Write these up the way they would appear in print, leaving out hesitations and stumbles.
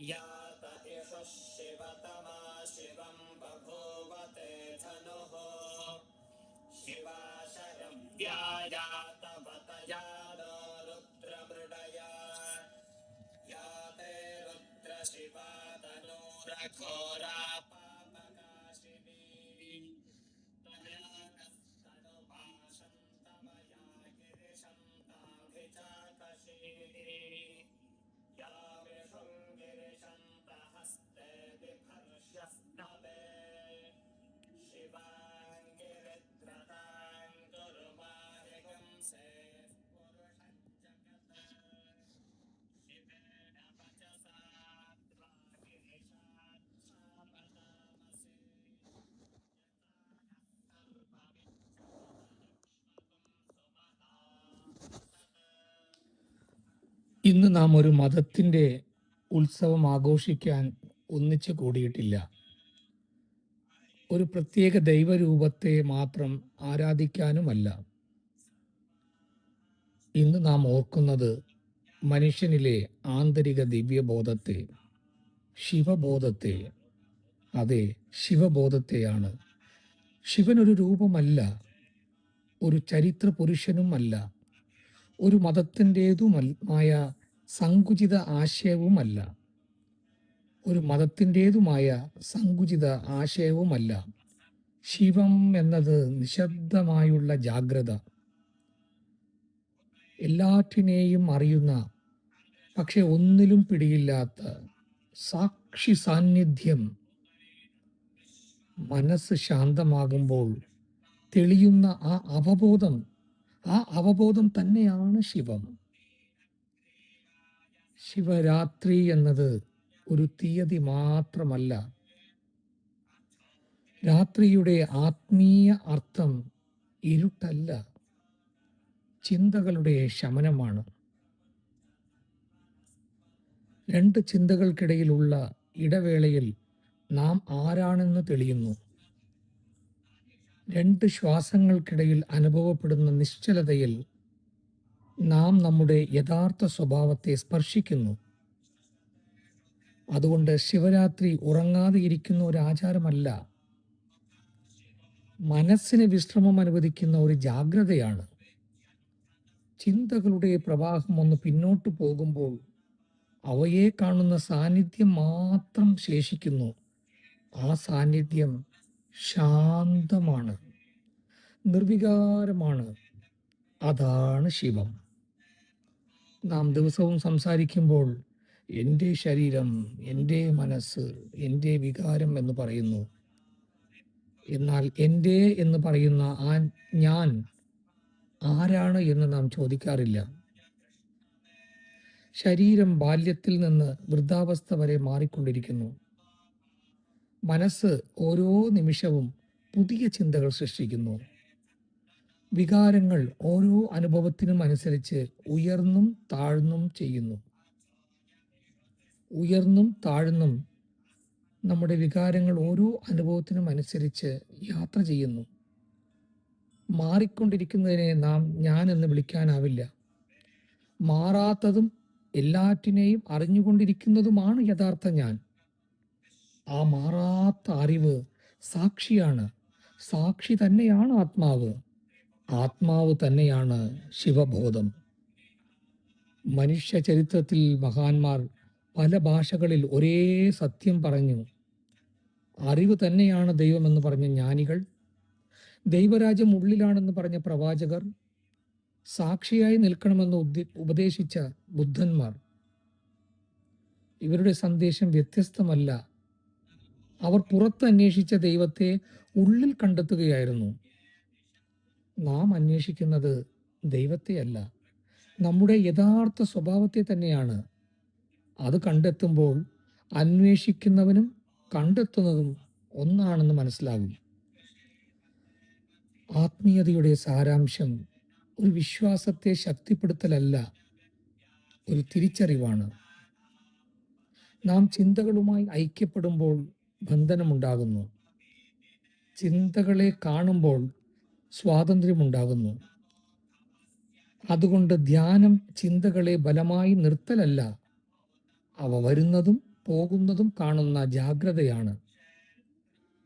यात इषु शिवतमा शिवं बभूवते धनुः शिवाशरव्यायात वतयानो रुद्रमृडया याते रुद्रशिवा तनूरघोरा पापनाशिनी तयानस्तनुभाषन्तमया गिरिशन्ताभिजातशी या विशृङ्गिरिशन्तहस्ते बिभर्ष्यस्तवे शिवाङ्गिरिद्रतां गुरुमारिगंसे पुरुषं जगत् शिवेन वचसा त्वा गिरिशात्सापदामसि ഇന്ന് നാം ഒരു മതത്തിൻ്റെ ഉത്സവം ആഘോഷിക്കാൻ ഒന്നിച്ചു കൂടിയിട്ടില്ല. ഒരു പ്രത്യേക ദൈവരൂപത്തെ മാത്രം ആരാധിക്കാനുമല്ല. ഇന്ന് നാം ഓർക്കുന്നത് മനുഷ്യനിലെ ആന്തരിക ദിവ്യബോധത്തെ, ശിവബോധത്തെ. അതെ, ശിവബോധത്തെയാണ്. ശിവൻ ഒരു രൂപമല്ല, ഒരു ചരിത്ര പുരുഷനുമല്ല, ഒരു മതത്തിൻ്റേതുമായ സങ്കുചിത ആശയവുമല്ല, ഒരു മതത്തിൻ്റേതുമായ സങ്കുചിത ആശയവുമല്ല. ശിവം എന്നത് നിശബ്ദമായുള്ള ജാഗ്രത, എല്ലാറ്റിനെയും അറിയുന്ന പക്ഷെ ഒന്നിലും പിടിയില്ലാത്ത സാക്ഷി സാന്നിധ്യം. മനസ്സ് ശാന്തമാകുമ്പോൾ തെളിയുന്ന ആ അവബോധം തന്നെയാണ് ശിവം. ശിവരാത്രി എന്നത് ഒരു തീയതി മാത്രമല്ല. രാത്രിയുടെ ആത്മീയ അർത്ഥം ഇരുട്ടല്ല, ചിന്തകളുടെ ശമനമാണ്. രണ്ട് ചിന്തകൾക്കിടയിലുള്ള ഇടവേളയിൽ നാം ആരാണെന്ന് തെളിയുന്നു. രണ്ട് ശ്വാസങ്ങൾക്കിടയിൽ അനുഭവപ്പെടുന്ന നിശ്ചലതയിൽ നാം നമ്മുടെ യഥാർത്ഥ സ്വഭാവത്തെ സ്പർശിക്കുന്നു. അതുകൊണ്ട് ശിവരാത്രി ഉറങ്ങാതെ ഇരിക്കുന്ന ഒരു ആചാരമല്ല, മനസ്സിന് വിശ്രമം അനുവദിക്കുന്ന ഒരു ജാഗ്രതയാണ്. ചിന്തകളുടെ പ്രവാഹം ഒന്ന് പിന്നോട്ട് പോകുമ്പോൾ അവയെ കാണുന്ന സാന്നിധ്യം മാത്രം ശേഷിക്കുന്നു. ആ സാന്നിധ്യം ശാന്തമാണ്, നിർവികാരമാണ്. അതാണ് ശിവം. നാം ദിവസവും സംസാരിക്കുമ്പോൾ എൻ്റെ ശരീരം, എൻ്റെ മനസ്സ്, എൻ്റെ വികാരം എന്ന് പറയുന്നു. എന്നാൽ എൻ്റെ എന്ന് പറയുന്ന ആ ഞാൻ ആരാണ് എന്ന് നാം ചോദിക്കാറില്ല. ശരീരം ബാല്യത്തിൽ നിന്ന് വൃദ്ധാവസ്ഥ വരെ മാറിക്കൊണ്ടിരിക്കുന്നു. മനസ്സ് ഓരോ നിമിഷവും പുതിയ ചിന്തകൾ സൃഷ്ടിക്കുന്നു. വികാരങ്ങൾ ഓരോ അനുഭവത്തിനും അനുസരിച്ച് ഉയർന്നും താഴ്ന്നും ചെയ്യുന്നു. ഉയർന്നും താഴ്ന്നും നമ്മുടെ വികാരങ്ങൾ ഓരോ അനുഭവത്തിനും അനുസരിച്ച് യാത്ര ചെയ്യുന്നു. മാറിക്കൊണ്ടിരിക്കുന്നതിനെ നാം ഞാൻ എന്ന് വിളിക്കാനാവില്ല. മാറാത്തതും എല്ലാറ്റിനെയും അറിഞ്ഞുകൊണ്ടിരിക്കുന്നതുമാണ് യഥാർത്ഥ ഞാൻ. ആ മാറാത്ത അറിവ് സാക്ഷിയാണ്. സാക്ഷി തന്നെയാണ് ആത്മാവ്. ആത്മാവ് തന്നെയാണ് ശിവബോധം. മനുഷ്യ ചരിത്രത്തിൽ മഹാന്മാർ പല ഭാഷകളിൽ ഒരേ സത്യം പറഞ്ഞു. അറിവ് തന്നെയാണ് ദൈവമെന്ന് പറഞ്ഞ ജ്ഞാനികൾ, ദൈവരാജ്യം ഉള്ളിലാണെന്ന് പറഞ്ഞ പ്രവാചകർ, സാക്ഷിയായി നിൽക്കണമെന്ന് ഉപദേശിച്ച ബുദ്ധന്മാർ. ഇവരുടെ സന്ദേശം വ്യത്യസ്തമല്ല. അവർ പുറത്ത് അന്വേഷിച്ച ദൈവത്തെ ഉള്ളിൽ കണ്ടെത്തുകയായിരുന്നു. നാം അന്വേഷിക്കുന്നത് ദൈവത്തെയല്ല, നമ്മുടെ യഥാർത്ഥ സ്വഭാവത്തെ തന്നെയാണ്. അത് കണ്ടെത്തുമ്പോൾ അന്വേഷിക്കുന്നവനും കണ്ടെത്തുന്നതും ഒന്നാണെന്ന് മനസ്സിലാകും. ആത്മീയതയുടെ സാരാംശം ഒരു വിശ്വാസത്തെ ശക്തിപ്പെടുത്തലല്ല, ഒരു തിരിച്ചറിവാണ്. നാം ചിന്തകളുമായി ഐക്യപ്പെടുമ്പോൾ ബന്ധനമുണ്ടാകുന്നു. ചിന്തകളെ കാണുമ്പോൾ സ്വാതന്ത്ര്യമുണ്ടാകുന്നു. അതുകൊണ്ട് ധ്യാനം ചിന്തകളെ ബലമായി നിർത്തലല്ല, അവ വരുന്നതും പോകുന്നതും കാണുന്ന ജാഗ്രതയാണ്.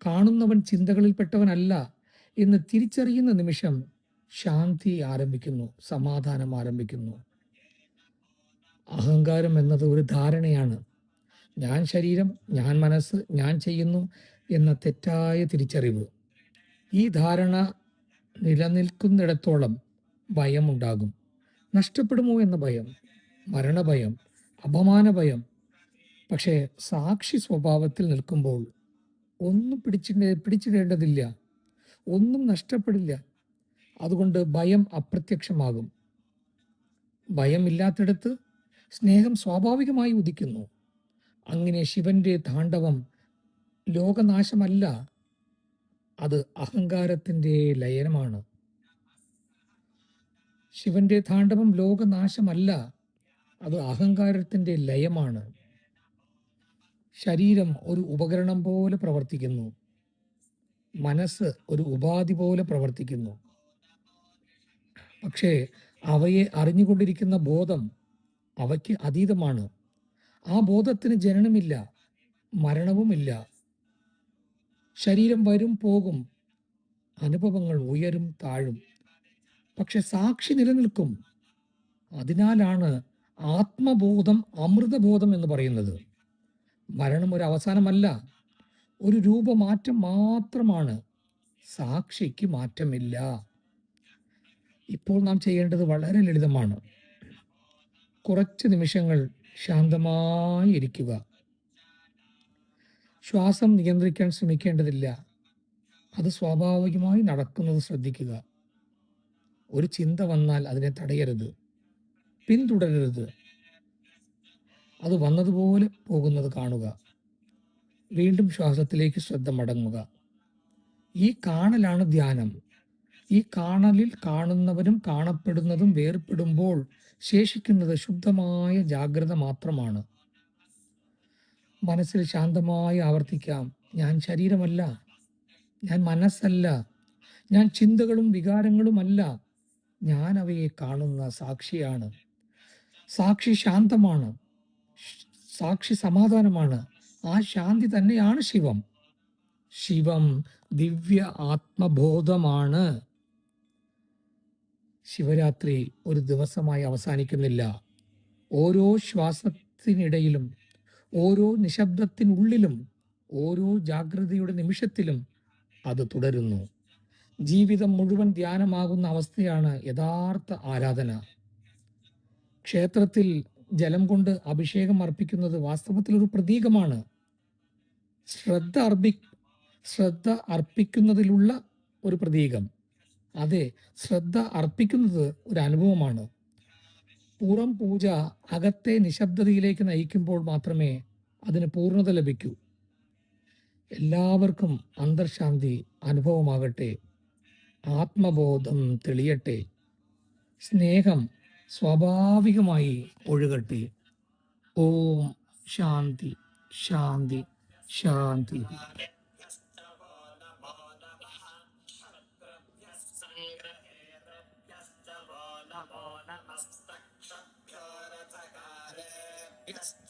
കാണുന്നവൻ ചിന്തകളിൽപ്പെട്ടവനല്ല എന്ന് തിരിച്ചറിയുന്ന നിമിഷം ശാന്തി ആരംഭിക്കുന്നു, സമാധാനം ആരംഭിക്കുന്നു. അഹങ്കാരം എന്നത് ഒരു ധാരണയാണ്. ഞാൻ ശരീരം, ഞാൻ മനസ്സ്, ഞാൻ ചെയ്യുന്നു എന്ന തെറ്റായ തിരിച്ചറിവ്. ഈ ധാരണ നിലനിൽക്കുന്നിടത്തോളം ഭയമുണ്ടാകും. നഷ്ടപ്പെടുമോ എന്ന ഭയം, മരണഭയം, അപമാന ഭയം. പക്ഷേ സാക്ഷി സ്വഭാവത്തിൽ നിൽക്കുമ്പോൾ ഒന്നും പിടിച്ചിടേണ്ടതില്ല, ഒന്നും നഷ്ടപ്പെടില്ല. അതുകൊണ്ട് ഭയം അപ്രത്യക്ഷമാകും. ഭയമില്ലാത്തിടത്ത് സ്നേഹം സ്വാഭാവികമായി ഉദിക്കുന്നു. അങ്ങനെ ശിവന്റെ താണ്ഡവം ലോകനാശമല്ല, അത് അഹങ്കാരത്തിൻ്റെ ലയനമാണ്. ശിവന്റെ താണ്ഡവം ലോകനാശമല്ല, അത് അഹങ്കാരത്തിൻ്റെ ലയമാണ്. ശരീരം ഒരു ഉപകരണം പോലെ പ്രവർത്തിക്കുന്നു, മനസ്സ് ഒരു ഉപാധി പോലെ പ്രവർത്തിക്കുന്നു. പക്ഷേ അവയെ അറിഞ്ഞുകൊണ്ടിരിക്കുന്ന ബോധം അവയ്ക്ക് അതീതമാണ്. ആ ബോധത്തിന് ജനനമില്ല, മരണവുമില്ല. ശരീരം വരും പോകും, അനുഭവങ്ങൾ ഉയരും താഴും, പക്ഷെ സാക്ഷി നിലനിൽക്കും. അതിനാലാണ് ആത്മബോധം അമൃതബോധം എന്ന് പറയുന്നത്. മരണം ഒരു അവസാനമല്ല, ഒരു രൂപമാറ്റം മാത്രമാണ്. സാക്ഷിക്ക് മാറ്റമില്ല. ഇപ്പോൾ നാം ചെയ്യേണ്ടത് വളരെ ലളിതമാണ്. കുറച്ച് നിമിഷങ്ങൾ ശാന്തമായി ഇരിക്കുക. ശ്വാസം നിയന്ത്രിക്കാൻ ശ്രമിക്കേണ്ടതില്ല, അത് സ്വാഭാവികമായി നടക്കുന്നത് ശ്രദ്ധിക്കുക. ഒരു ചിന്ത വന്നാൽ അതിനെ തടയരുത്, പിന്തുടരരുത്. അത് വന്നതുപോലെ പോകുന്നത് കാണുക. വീണ്ടും ശ്വാസത്തിലേക്ക് ശ്രദ്ധ മടങ്ങുക. ഈ കാണലാണ് ധ്യാനം. ഈ കാണലിൽ കാണുന്നവരും കാണപ്പെടുന്നതും വേർപെടുമ്പോൾ ശേഷിക്കുന്നത് ശുദ്ധമായ ജാഗ്രത മാത്രമാണ്. മനസ്സിൽ ശാന്തമായി ആവർത്തിക്കാം: ഞാൻ ശരീരമല്ല, ഞാൻ മനസ്സല്ല, ഞാൻ ചിന്തകളും വികാരങ്ങളുമല്ല, ഞാൻ അവയെ കാണുന്ന സാക്ഷിയാണ്. സാക്ഷി ശാന്തമാണ്, സാക്ഷി സമാധാനമാണ്. ആ ശാന്തി തന്നെയാണ് ശിവം. ശിവം ദിവ്യ ആത്മബോധമാണ്. ശിവരാത്രി ഒരു ദിവസമായി അവസാനിക്കുന്നില്ല. ഓരോ ശ്വാസത്തിനിടയിലും, ഓരോ നിശബ്ദത്തിനുള്ളിലും, ഓരോ ജാഗ്രതയുടെ നിമിഷത്തിലും അത് തുടരുന്നു. ജീവിതം മുഴുവൻ ധ്യാനമാകുന്ന അവസ്ഥയാണ് യഥാർത്ഥ ആരാധന. ക്ഷേത്രത്തിൽ ജലം കൊണ്ട് അഭിഷേകം അർപ്പിക്കുന്നത് വാസ്തവത്തിൽ ഒരു പ്രതീകമാണ്. ശ്രദ്ധ അർപ്പിക്കുന്നതിലുള്ള ഒരു പ്രതീകം. അതെ, ശ്രദ്ധ അർപ്പിക്കുന്നത് ഒരു അനുഭവമാണ്. പുറം പൂജ അകത്തെ നിശബ്ദതയിലേക്ക് നയിക്കുമ്പോൾ മാത്രമേ അതിന് പൂർണ്ണത ലഭിക്കൂ. എല്ലാവർക്കും അന്തർശാന്തി അനുഭവമാകട്ടെ. ആത്മബോധം തെളിയട്ടെ. സ്നേഹം സ്വാഭാവികമായി ഒഴുകട്ടെ. ഓം ശാന്തി, ശാന്തി, ശാന്തി. Yes.